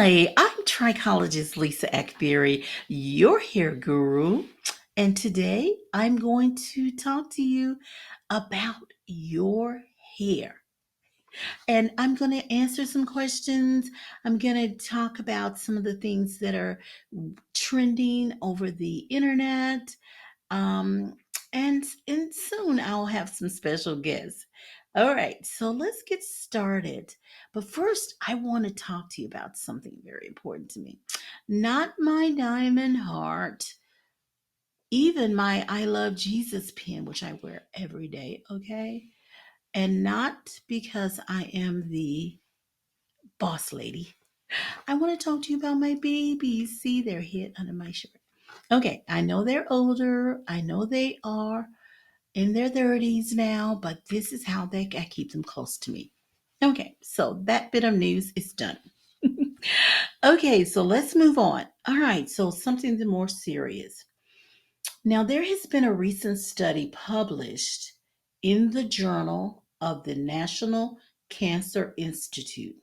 Hi, I'm Trichologist Lisa Akbari, your hair guru, and today I'm going to talk to you about your hair. And I'm going to answer some questions. I'm going to talk about some of the things that are trending over the internet. Um, and soon I'll have some special guests. All right, so let's get started. But first, I want to talk to you about something very important to me. Not my diamond heart, even my I Love Jesus pin, which I wear every day, okay? And not because I am the boss lady. I want to talk to you about my babies. See, they're hid under my shirt. Okay, I know they're older. I know they are in their 30s now, but this is how I keep them close to me. Okay, so that bit of news is done. Okay, so let's move on. All right, so something more serious. Now, there has been a recent study published in the Journal of the National Cancer Institute,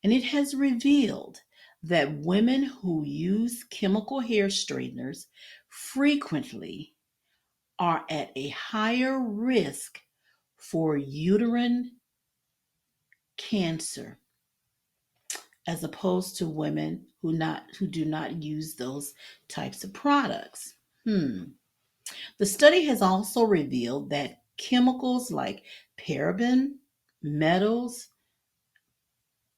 and it has revealed that women who use chemical hair straighteners frequently are at a higher risk for uterine cancer as opposed to women who do not use those types of products. The study has also revealed that chemicals like paraben, metals,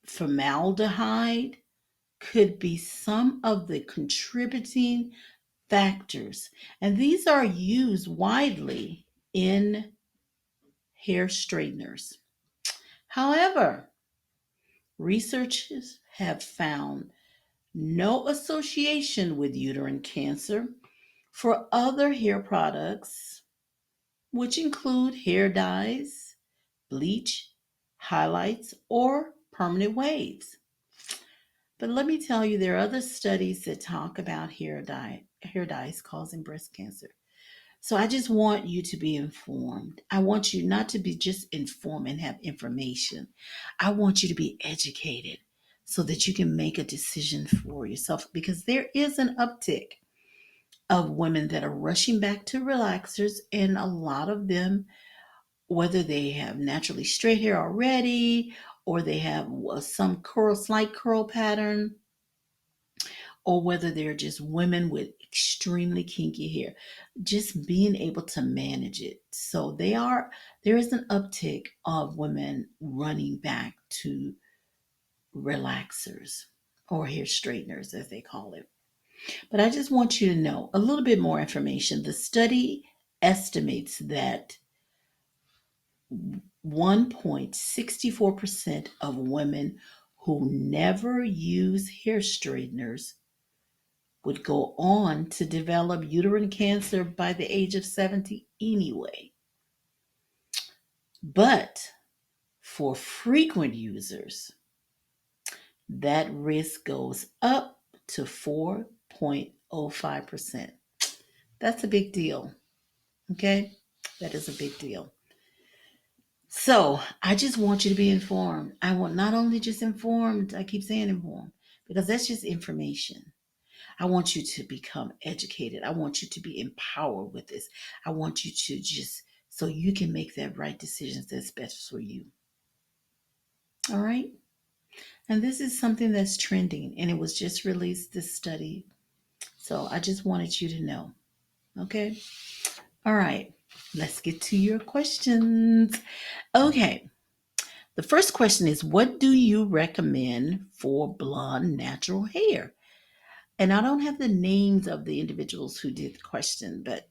formaldehyde could be some of the contributing factors, and these are used widely in hair straighteners. However, researchers have found no association with uterine cancer for other hair products, which include hair dyes, bleach, highlights, or permanent waves. But let me tell you, there are other studies that talk about hair dyes causing breast cancer. So I just want you to be informed. I want you not to be just informed and have information. I want you to be educated so that you can make a decision for yourself because there is an uptick of women that are rushing back to relaxers, and a lot of them, whether they have naturally straight hair already or they have some slight curl pattern, or whether they're just women with extremely kinky hair, just being able to manage it. So there is an uptick of women running back to relaxers or hair straighteners, as they call it. But I just want you to know a little bit more information. The study estimates that 1.64% of women who never use hair straighteners would go on to develop uterine cancer by the age of 70 anyway. But for frequent users, that risk goes up to 4.05%. That's a big deal. Okay? That is a big deal. So I just want you to be informed. I want not only just informed, I keep saying informed, because that's just information. I want you to become educated. I want you to be empowered with this. I want you to just so you can make that right decisions that's best for you. All right. And this is something that's trending and it was just released, this study. So I just wanted you to know. Okay. All right. Let's get to your questions. Okay. The first question is, what do you recommend for blonde natural hair? And I don't have the names of the individuals who did the question, but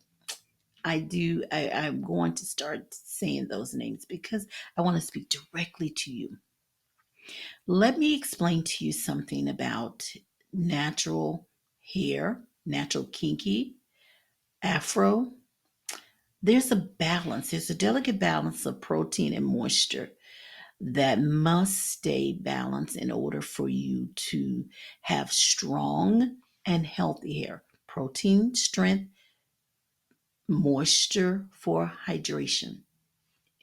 I'm going to start saying those names because I want to speak directly to you. Let me explain to you something about natural hair, natural kinky, afro. There's a delicate balance of protein and moisture that must stay balanced in order for you to have strong and healthy hair. Protein, strength, moisture for hydration.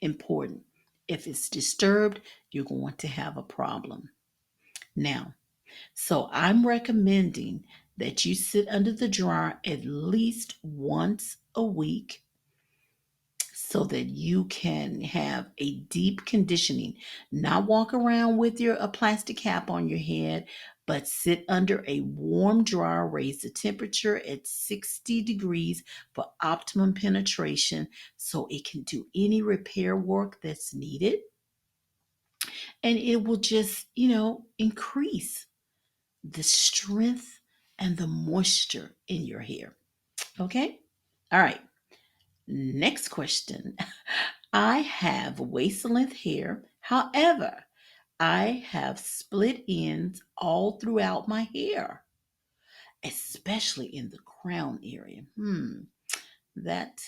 Important. If it's disturbed, you're going to have a problem. Now, So I'm recommending that you sit under the dryer at least once a week so that you can have a deep conditioning. Not walk around with your a plastic cap on your head, but sit under a warm dryer, raise the temperature at 60 degrees for optimum penetration so it can do any repair work that's needed. And it will just, increase the strength and the moisture in your hair. Okay? All right. Next question. I have waist length hair. However, I have split ends all throughout my hair, especially in the crown area. That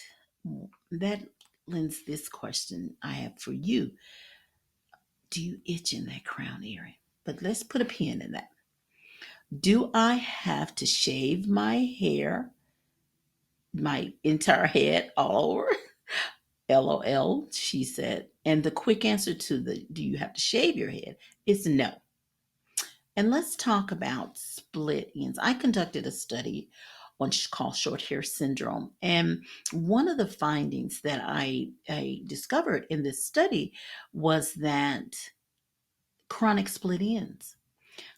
that lends this question I have for you. Do you itch in that crown area? But let's put a pin in that. Do I have to shave my hair, my entire head all over? LOL, she said. And the quick answer to the do you have to shave your head is no. And let's talk about split ends. I conducted a study on called short hair syndrome. And one of the findings that I discovered in this study was that chronic split ends.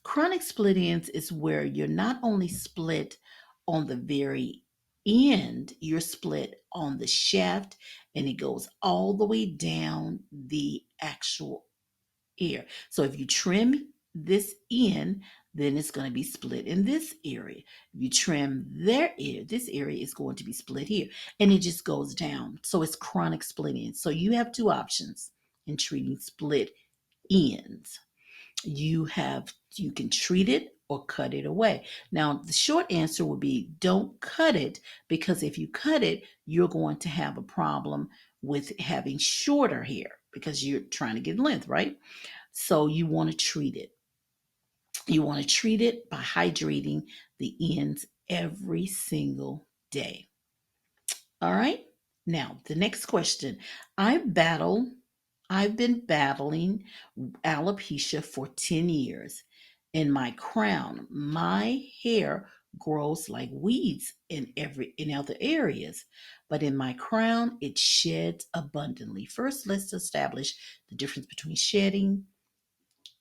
Chronic split ends is where you're not only split on the very end, you're split on the shaft and it goes all the way down the actual ear. So if you trim this end, then it's going to be split in this area. If you trim their ear, this area is going to be split here. And it just goes down. So it's chronic split ends. So you have two options in treating split ends. You can treat it or cut it away. Now the short answer would be don't cut it, because if you cut it you're going to have a problem with having shorter hair because you're trying to get length, right? So you want to treat it. You want to treat it by hydrating the ends every single day. All right. Now, the next question. I battle I've been battling alopecia for 10 years. In my crown, my hair grows like weeds in other areas, but in my crown it sheds abundantly. First, let's establish the difference between shedding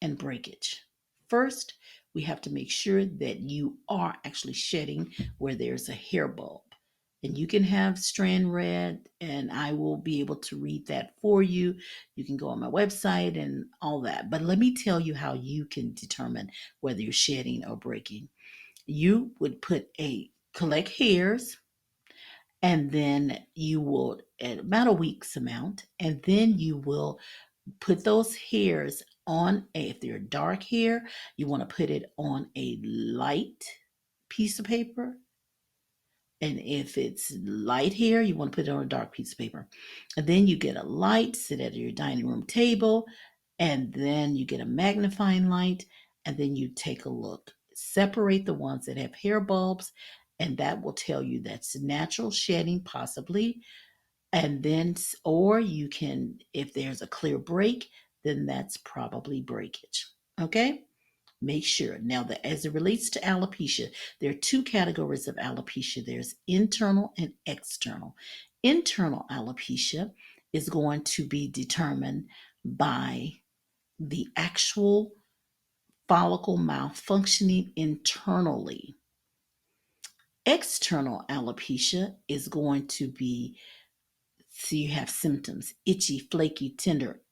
and breakage. First, we have to make sure that you are actually shedding where there's a hair bulb. And you can have strand red, and I will be able to read that for you. You can go on my website and all that. But let me tell you how you can determine whether you're shedding or breaking. You would collect hairs, and then you will, at about a week's amount, and then you will put those hairs on if they're dark hair, you want to put it on a light piece of paper. And if it's light hair, you want to put it on a dark piece of paper. And then you get a light, sit at your dining room table, and then you get a magnifying light, and then you take a look. Separate the ones that have hair bulbs, and that will tell you that's natural shedding, possibly. And then, or you can, if there's a clear break, then that's probably breakage. Okay? Make sure. Now, that as it relates to alopecia, there are two categories of alopecia there's internal and external. Internal alopecia is going to be determined by the actual follicle malfunctioning internally. External alopecia is going to be, so you have symptoms itchy, flaky, tender,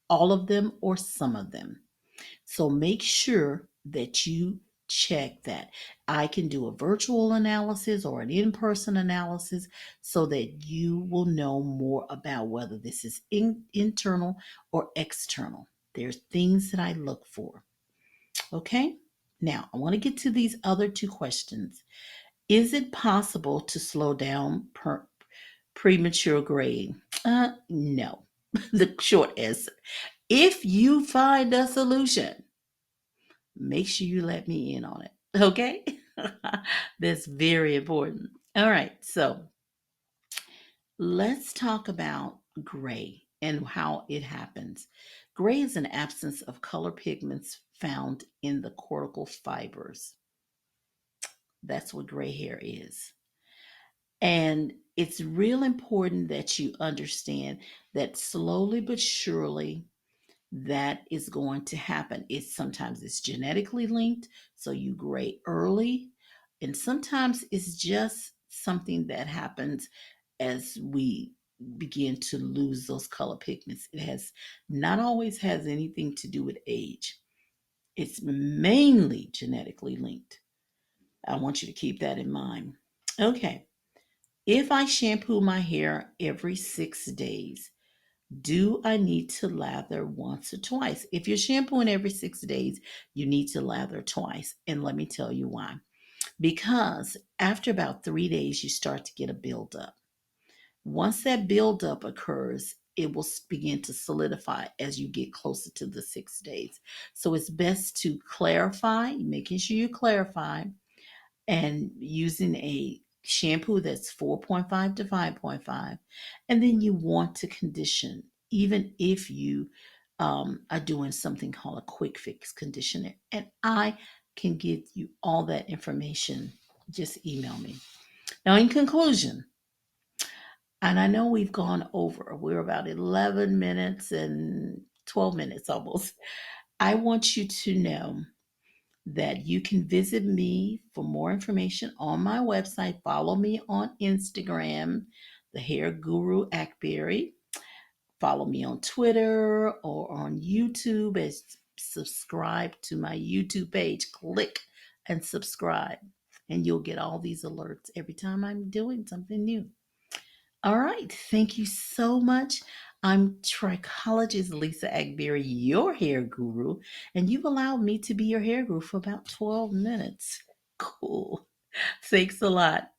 all of them or some of them. So make sure that you check that. I can do a virtual analysis or an in person analysis so that you will know more about whether this is internal or external. There's things that I look for. Okay? Now, I want to get to these other two questions. Is it possible to slow down premature graying? No. The short answer. If you find a solution, make sure you let me in on it. Okay? That's very important. All right. So let's talk about gray and how it happens. Gray is an absence of color pigments found in the cortical fibers. That's what gray hair is. And it's real important that you understand that slowly but surely that is going to happen. It's genetically linked, so you gray early, and sometimes it's just something that happens as we begin to lose those color pigments. It has not always has anything to do with age. It's mainly genetically linked. I want you to keep that in mind. Okay. If I shampoo my hair every 6 days, do I need to lather once or twice? If you're shampooing every 6 days, you need to lather twice. And let me tell you why. Because after about 3 days, you start to get a buildup. Once that buildup occurs, it will begin to solidify as you get closer to the 6 days. So it's best to clarify, making sure you clarify and using a shampoo that's 4.5 to 5.5. And then you want to condition, even if you are doing something called a quick fix conditioner. And I can give you all that information. Just email me. Now, in conclusion, and I know we've gone over, we're about 11 minutes and 12 minutes almost. I want you to know that you can visit me for more information on my website. Follow me on Instagram, the Hair Guru Akbari. Follow me on Twitter or on YouTube. As subscribe to my YouTube page. Click and subscribe, and you'll get all these alerts every time I'm doing something new. All right. Thank you so much. I'm Trichologist Lisa Akbari, your hair guru, and you've allowed me to be your hair guru for about 12 minutes. Cool. Thanks a lot.